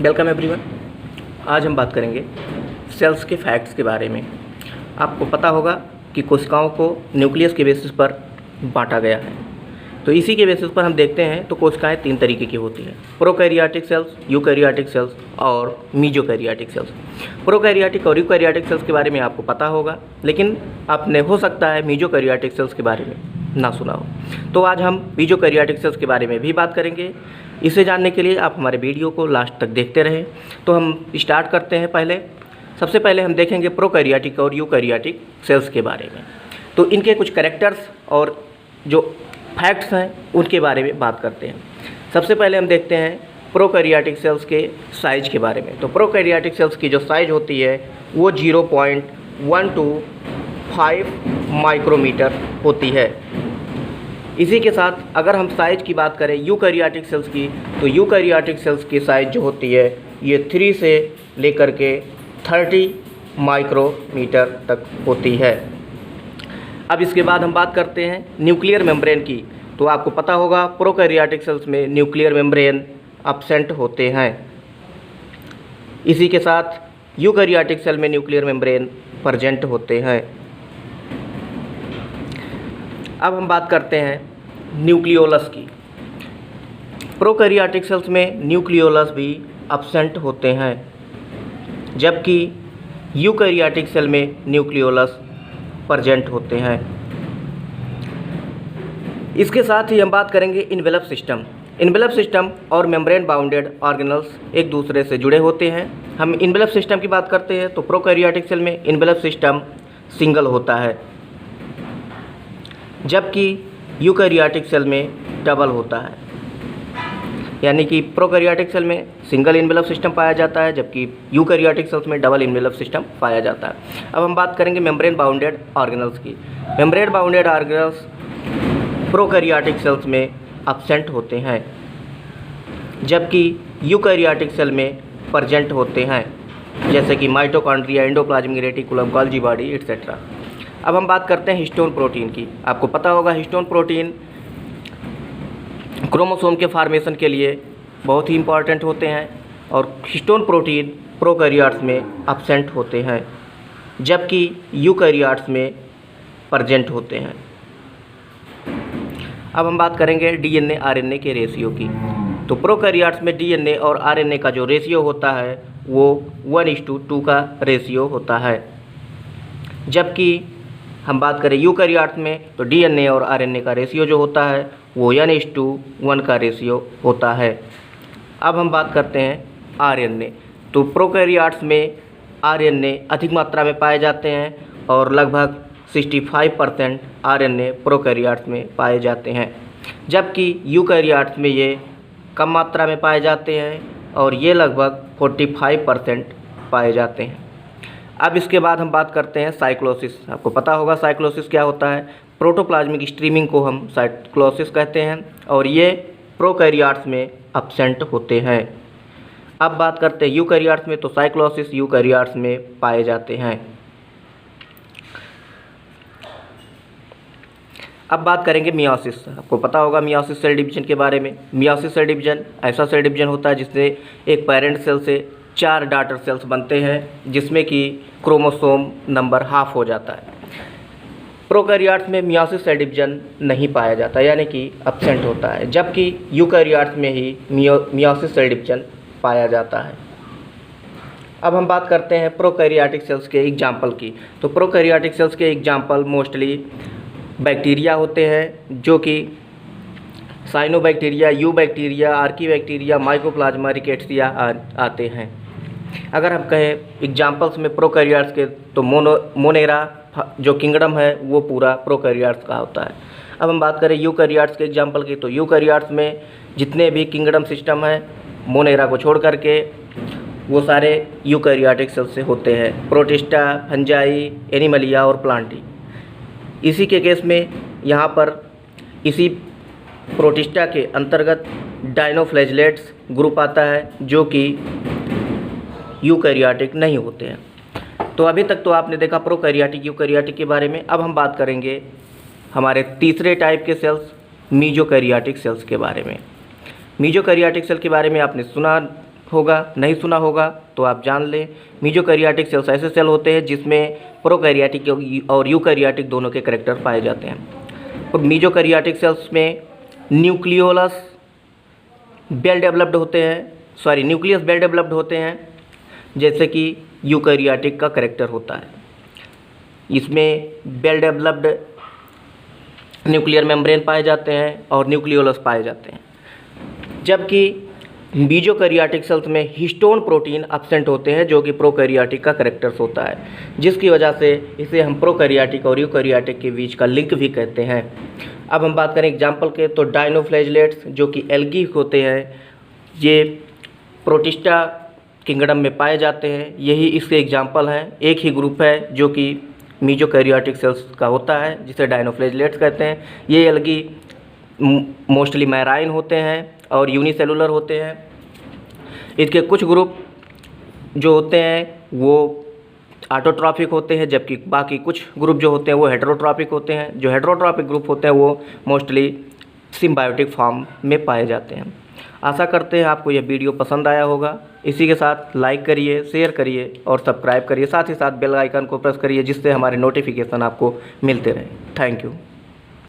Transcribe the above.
Welcome everyone. आज हम बात करेंगे सेल्स के फैक्ट्स के बारे में। आपको पता होगा कि कोशिकाओं को न्यूक्लियस के बेसिस पर बांटा गया है। तो इसी के बेसिस पर हम देखते हैं तो कोशिकाएं 3 तरीके की होती हैं: प्रोकैरियोटिक सेल्स, यूकैरियोटिक सेल्स और मीजोकैरियोटिक सेल्स। प्रोकैरियोटिक और यूकैरियोटिक सेल्स के बारे में आपको पता होगा, लेकिन आपने हो सकता है मीजोकैरियोटिक सेल्स के बारे में ना सुना हो। तो आज हम मीजोकैरियोटिक सेल्स के बारे में भी बात करेंगे। इसे जानने के लिए आप हमारे वीडियो को लास्ट तक देखते रहें। तो हम स्टार्ट करते हैं। सबसे पहले हम देखेंगे प्रोकैरियोटिक और यूकैरियोटिक सेल्स के बारे में। तो इनके कुछ कैरेक्टर्स और जो फैक्ट्स हैं उनके बारे में बात करते हैं। सबसे पहले हम देखते हैं प्रोकैरियोटिक सेल्स के साइज के बारे में। तो प्रोकैरियोटिक सेल्स की जो साइज होती है वो 0.125 माइक्रोमीटर होती है। इसी के साथ अगर हम साइज की बात करें यूकैरियोटिक सेल्स की, तो यूकैरियोटिक सेल्स की साइज जो होती है ये 3 से लेकर के 30 माइक्रोमीटर तक होती है। अब इसके बाद हम बात करते हैं न्यूक्लियर मेम्ब्रेन की। तो आपको पता होगा प्रोकैरियोटिक सेल्स में न्यूक्लियर मेम्ब्रेन एब्सेंट होते हैं। इसी के साथ यूकैरियोटिक सेल में न्यूक्लियर मेम्ब्रेन प्रेजेंट होते हैं। अब हम बात करते हैं न्यूक्लियोलस की। प्रोकैरियोटिक सेल्स में न्यूक्लियोलस भी एब्सेंट होते हैं, जबकि यूकैरियोटिक सेल में न्यूक्लियोलस प्रेजेंट होते हैं। इसके साथ ही हम बात करेंगे इन्वेलप सिस्टम। इन्वेलप सिस्टम और मेम्ब्रेन बाउंडेड ऑर्गेनल्स एक दूसरे से जुड़े होते हैं। हम इन्वेलप सिस्टम की बात करते हैं तो प्रोकैरियोटिक सेल में इन्वेलप सिस्टम सिंगल होता है, जबकि यूकैरियोटिक सेल में डबल होता है। यानी कि प्रोकैरियोटिक सेल में सिंगल इन्वेलप सिस्टम पाया जाता है, जबकि यूकैरियोटिक सेल्स में डबल इन्वेलप सिस्टम पाया जाता है। अब हम बात करेंगे मेम्ब्रेन बाउंडेड ऑर्गेनल्स की। Membrane bounded organelles prokaryotic cells में एब्सेंट होते हैं, जबकि यूकैरियोटिक सेल में प्रेजेंट होते हैं, जैसे कि mitochondria, endoplasmic reticulum, Golgi body etcetera. अब हम बात करते हैं हिस्टोन प्रोटीन की। आपको पता होगा हिस्टोन प्रोटीन क्रोमोसोम के फॉर्मेशन के लिए बहुत ही इम्पॉर्टेंट होते हैं, और हिस्टोन प्रोटीन प्रोकैरियोट्स में एब्सेंट होते हैं, जबकि यूकैरियोट्स में प्रेजेंट होते हैं। अब हम बात करेंगे डीएनए आरएनए के रेशियो की। तो प्रोकैरियोट्स में डीएनए और आरएनए का जो रेशियो होता है वो 1:2 का रेशियो होता है, जबकि हम बात करें यूकैरियोट्स में तो डीएनए और आरएनए का रेशियो जो होता है वो n:1 का रेशियो होता है। अब हम बात करते हैं आरएनए। तो प्रोकैरियोट्स में आरएनए अधिक मात्रा में पाए जाते हैं, और लगभग 65% आरएनए प्रोकैरियोट्स में पाए जाते हैं, जबकि यूकैरियोट्स में ये कम मात्रा में पाए जाते हैं, और ये लगभग 45% पाए जाते हैं। अब इसके बाद हम बात करते हैं साइक्लोसिस। आपको पता होगा साइक्लोसिस क्या होता है। प्रोटोप्लाज्मिक स्ट्रीमिंग को हम साइक्लोसिस कहते हैं, और ये प्रोकैरियोट्स में एब्सेंट होते हैं। अब बात करते हैं यूकैरियोट्स में, तो साइक्लोसिस यूकैरियोट्स में पाए जाते हैं। अब बात करेंगे मियोसिस। आपको पता होगा मियोसिस सेल डिवीजन के बारे में। मियोसिस सेल डिवीजन ऐसा सेल डिवीजन होता है जिससे एक पेरेंट सेल से 4 डॉटर सेल्स बनते हैं, जिसमें कि क्रोमोसोम नंबर हाफ हो जाता है। प्रोकैरियोट्स में मियोसिस सेल डिवीजन नहीं पाया जाता, यानी कि एब्सेंट होता है, जबकि यूकैरियोट्स में ही मियोसिस सेल डिवीजन पाया जाता है। अब हम बात करते हैं प्रोकैरियोटिक सेल्स के एग्जाम्पल की। तो प्रोकैरियोटिक सेल्स के एग्जाम्पल मोस्टली बैक्टीरिया होते हैं, जो कि cyanobacteria, you bacteria, archaebacteria, mycoplasma, rickettsia आते हैं। अगर हम कहें एग्जाम्पल्स में प्रोकैरियोट्स के, तो मोनेरा जो किंगडम है वो पूरा प्रोकैरियोट्स का होता है। अब हम बात करें यूकैरियोट्स के एग्जाम्पल की, तो यूकैरियोट्स में जितने भी किंगडम सिस्टम है मोनेरा को छोड़ करके वो सारे यूकैरियोटिक सेल्स से होते हैं: प्रोटिस्टा, फंजाई, एनिमलिया और प्लांटी। इसी के केस में यहाँ पर इसी प्रोटिस्टा के अंतर्गत डायनोफ्लैजेलेट्स ग्रुप आता है, जो कि यूकैरियोटिक नहीं होते हैं। तो अभी तक तो आपने देखा प्रोकैरियोटिक यूकैरियोटिक के बारे में। अब हम बात करेंगे हमारे तीसरे टाइप के सेल्स, मीजोकैरियोटिक सेल्स के बारे में। मीजोकैरियोटिक सेल के बारे में आपने सुना होगा, नहीं सुना होगा तो आप जान लें। मीजोकैरियोटिक सेल्स ऐसे सेल होते हैं जिसमें प्रोकैरियोटिक और यूकैरियोटिक दोनों के कैरेक्टर पाए जाते हैं। और मीजोकैरियोटिक सेल्स में न्यूक्लियस वेल डेवलप्ड होते हैं, जैसे कि यूकैरियोटिक का कैरेक्टर होता है। इसमें वेल डेवलप्ड न्यूक्लियर मेम्ब्रेन पाए जाते हैं और न्यूक्लियोलस पाए जाते हैं, जबकि मीजोकैरियोटिक सेल्स में हिस्टोन प्रोटीन एब्सेंट होते हैं जो कि प्रोकैरियोटिक का कैरेक्टर्स होता है, जिसकी वजह से इसे हम प्रोकैरियोटिक और यूकैरियोटिक के बीच का लिंक भी कहते हैं। अब हम बात करें एग्जाम्पल के, तो डायनोफ्लैजिलेट्स जो कि एल्गी होते हैं, ये प्रोटिस्टा किंगडम में पाए जाते हैं, यही इसके एग्जाम्पल हैं। एक ही ग्रुप है जो कि मीजोकैरियोटिक सेल्स का होता है जिसे डायनोफ्लैजिलेट्स कहते हैं। ये एल्गी मोस्टली मैराइन होते हैं और यूनिसेलुलर होते हैं। इसके कुछ ग्रुप जो होते हैं वो ऑटोट्रॉफिक होते हैं, जबकि बाकी कुछ ग्रुप जो होते हैं वो हेटेरोट्रॉफिक होते हैं। जो हेटेरोट्रॉफिक ग्रुप होते हैं वो मोस्टली सिम्बायोटिक फॉर्म में पाए जाते हैं। आशा करते हैं आपको यह वीडियो पसंद आया होगा। इसी के साथ लाइक करिए, शेयर करिए और सब्सक्राइब करिए, साथ ही साथ बेल आइकन को प्रेस करिए जिससे हमारे नोटिफिकेशन आपको मिलते रहें। Thank you.